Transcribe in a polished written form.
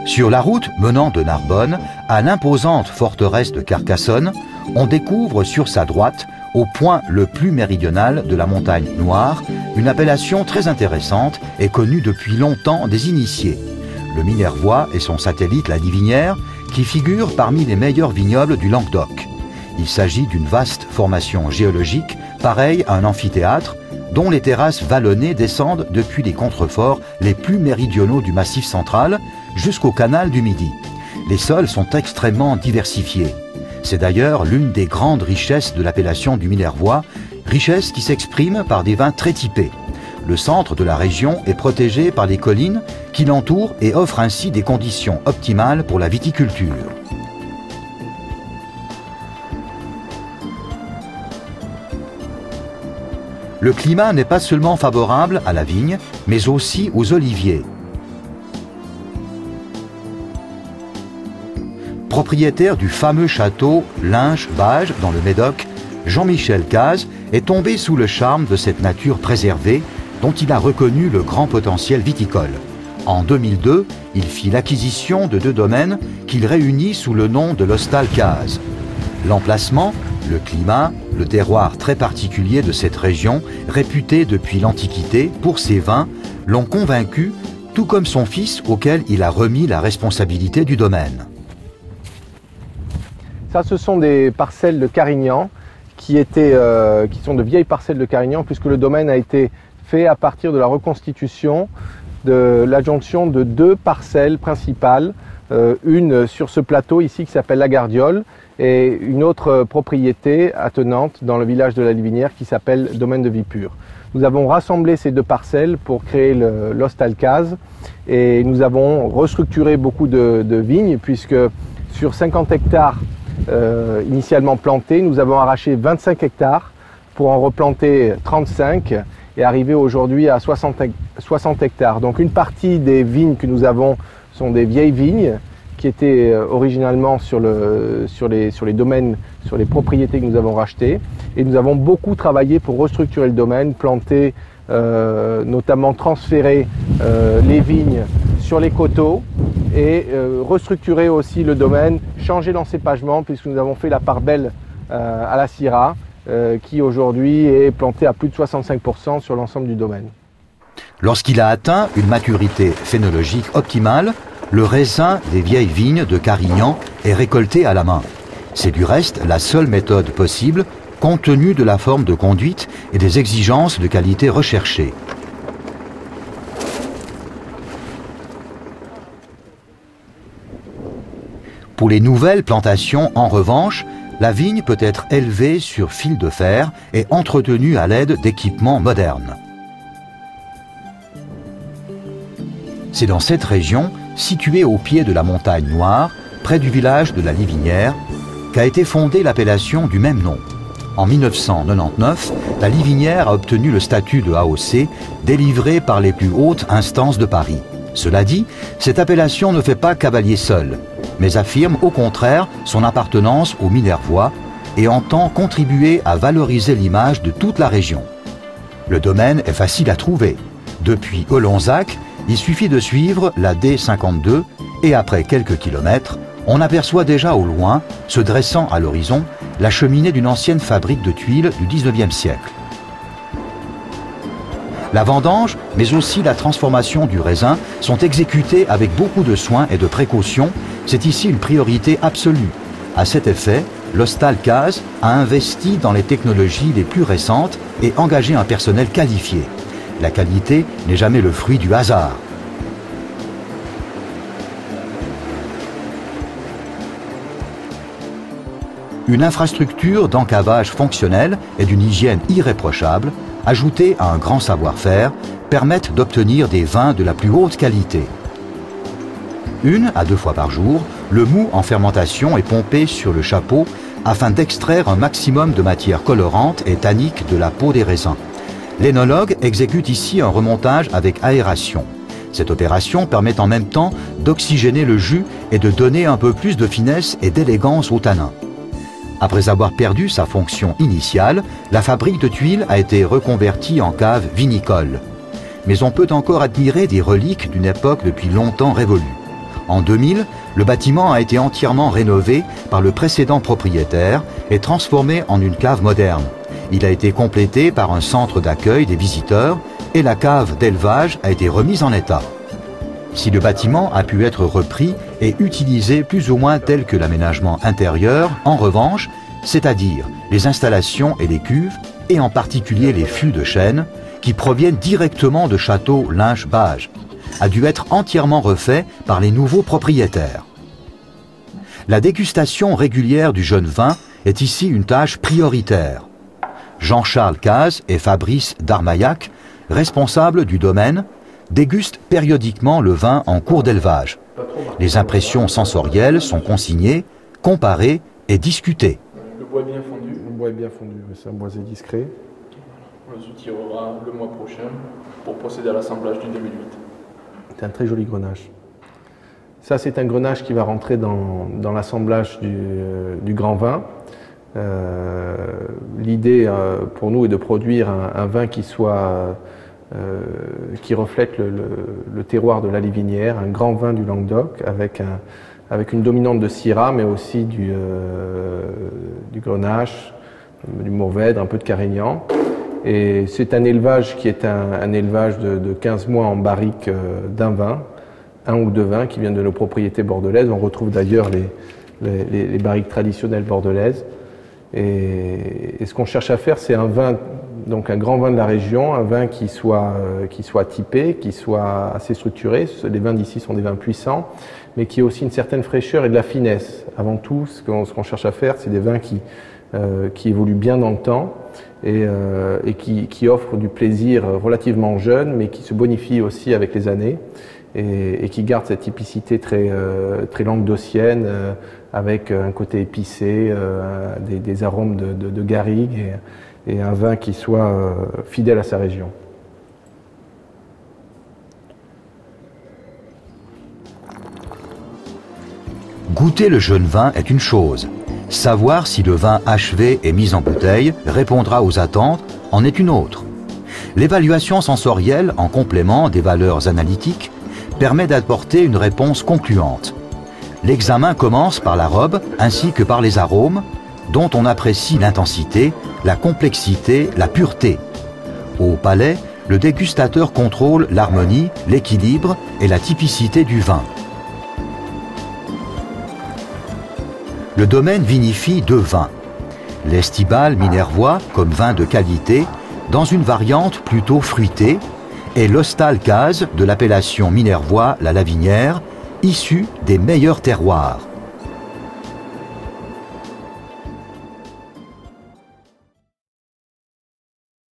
Sur la route menant de Narbonne à l'imposante forteresse de Carcassonne, on découvre sur sa droite, au point le plus méridional de la montagne Noire, une appellation très intéressante et connue depuis longtemps des initiés. Le Minervois et son satellite la Livinière, qui figurent parmi les meilleurs vignobles du Languedoc. Il s'agit d'une vaste formation géologique, pareille à un amphithéâtre, dont les terrasses vallonnées descendent depuis les contreforts les plus méridionaux du Massif central jusqu'au canal du Midi. Les sols sont extrêmement diversifiés. C'est d'ailleurs l'une des grandes richesses de l'appellation du Minervois, richesse qui s'exprime par des vins très typés. Le centre de la région est protégé par les collines qui l'entourent et offrent ainsi des conditions optimales pour la viticulture. Le climat n'est pas seulement favorable à la vigne, mais aussi aux oliviers. Propriétaire du fameux château Linge-Bage dans le Médoc, Jean-Michel Cazes est tombé sous le charme de cette nature préservée dont il a reconnu le grand potentiel viticole. En 2002, il fit l'acquisition de 2 domaines qu'il réunit sous le nom de l'Hostal Cazes. L'emplacement, le climat, le terroir très particulier de cette région, réputée depuis l'Antiquité pour ses vins, l'ont convaincu, tout comme son fils auquel il a remis la responsabilité du domaine. Ça, ce sont des parcelles de Carignan qui sont de vieilles parcelles de Carignan puisque le domaine a été fait à partir de la reconstitution de l'adjonction de 2 parcelles principales, une sur ce plateau ici qui s'appelle la Gardiole et une autre propriété attenante dans le village de la Livinière qui s'appelle Domaine de Vipure. Nous avons rassemblé ces 2 parcelles pour créer l'Hostal Cazes et nous avons restructuré beaucoup de vignes puisque sur 50 hectares initialement plantés, nous avons arraché 25 hectares pour en replanter 35 et arriver aujourd'hui à 60 hectares. Donc une partie des vignes que nous avons sont des vieilles vignes qui étaient originalement sur les domaines, sur les propriétés que nous avons rachetées. Et nous avons beaucoup travaillé pour restructurer le domaine, planter, notamment transférer les vignes sur les coteaux et restructurer aussi le domaine, changer l'encépagement puisque nous avons fait la part belle à la Syrah qui aujourd'hui est plantée à plus de 65% sur l'ensemble du domaine. Lorsqu'il a atteint une maturité phénologique optimale, le raisin des vieilles vignes de Carignan est récolté à la main. C'est du reste la seule méthode possible compte tenu de la forme de conduite et des exigences de qualité recherchées. Pour les nouvelles plantations, en revanche, la vigne peut être élevée sur fil de fer et entretenue à l'aide d'équipements modernes. C'est dans cette région, située au pied de la montagne Noire, près du village de la Livinière, qu'a été fondée l'appellation du même nom. En 1999, la Livinière a obtenu le statut de AOC, délivré par les plus hautes instances de Paris. Cela dit, cette appellation ne fait pas cavalier seul, mais affirme au contraire son appartenance au Minervois et entend contribuer à valoriser l'image de toute la région. Le domaine est facile à trouver. Depuis Olonzac, il suffit de suivre la D52 et après quelques kilomètres, on aperçoit déjà au loin, se dressant à l'horizon, la cheminée d'une ancienne fabrique de tuiles du XIXe siècle. La vendange, mais aussi la transformation du raisin sont exécutées avec beaucoup de soin et de précaution. C'est ici une priorité absolue. À cet effet, l'Hostal Cazes a investi dans les technologies les plus récentes et engagé un personnel qualifié. La qualité n'est jamais le fruit du hasard. Une infrastructure d'encavage fonctionnelle et d'une hygiène irréprochable, ajoutée à un grand savoir-faire, permettent d'obtenir des vins de la plus haute qualité. 1 à 2 fois par jour, le mou en fermentation est pompé sur le chapeau afin d'extraire un maximum de matière colorante et tannique de la peau des raisins. L'énologue exécute ici un remontage avec aération. Cette opération permet en même temps d'oxygéner le jus et de donner un peu plus de finesse et d'élégance au tanin. Après avoir perdu sa fonction initiale, la fabrique de tuiles a été reconvertie en cave vinicole. Mais on peut encore admirer des reliques d'une époque depuis longtemps révolue. En 2000, le bâtiment a été entièrement rénové par le précédent propriétaire et transformé en une cave moderne. Il a été complété par un centre d'accueil des visiteurs et la cave d'élevage a été remise en état. Si le bâtiment a pu être repris et utilisé plus ou moins tel que l'aménagement intérieur, en revanche, c'est-à-dire les installations et les cuves, et en particulier les fûts de chêne, qui proviennent directement de château Lynch-Bages, a dû être entièrement refait par les nouveaux propriétaires. La dégustation régulière du jeune vin est ici une tâche prioritaire. Jean-Charles Cazes et Fabrice Darmaillac, responsables du domaine, dégustent périodiquement le vin en cours d'élevage. Les impressions sensorielles sont consignées, comparées et discutées. Le bois est bien fondu. Le bois est bien fondu, c'est un boisé discret. On les tirera le mois prochain pour procéder à l'assemblage du 2008. C'est un très joli grenache. Ça, c'est un grenache qui va rentrer dans l'assemblage du grand vin. L'idée pour nous est de produire un vin qui reflète le terroir de la Livinière, un grand vin du Languedoc avec une dominante de Syrah, mais aussi du Grenache, du Mourvèdre, un peu de Carignan. Et c'est un élevage qui est un élevage de 15 mois en barrique d'un vin, un ou deux vins qui viennent de nos propriétés bordelaises. On retrouve d'ailleurs les barriques traditionnelles bordelaises. Et ce qu'on cherche à faire, c'est un vin, donc un grand vin de la région, un vin qui soit typé, qui soit assez structuré. Les vins d'ici sont des vins puissants, mais qui ait aussi une certaine fraîcheur et de la finesse. Avant tout, ce qu'on cherche à faire, c'est des vins qui évoluent bien dans le temps et qui offrent du plaisir relativement jeune, mais qui se bonifient aussi avec les années et qui gardent cette typicité très languedocienne avec un côté épicé, des arômes de garrigue et un vin qui soit fidèle à sa région. Goûter le jeune vin est une chose. Savoir si le vin achevé et mis en bouteille répondra aux attentes en est une autre. L'évaluation sensorielle, en complément des valeurs analytiques, permet d'apporter une réponse concluante. L'examen commence par la robe ainsi que par les arômes, dont on apprécie l'intensité, la complexité, la pureté. Au palais, le dégustateur contrôle l'harmonie, l'équilibre et la typicité du vin. Le domaine vinifie deux vins. L'Estibal Minervois comme vin de qualité, dans une variante plutôt fruitée, et l'Hostal Cazes de l'appellation Minervois la Lavinière, issu des meilleurs terroirs.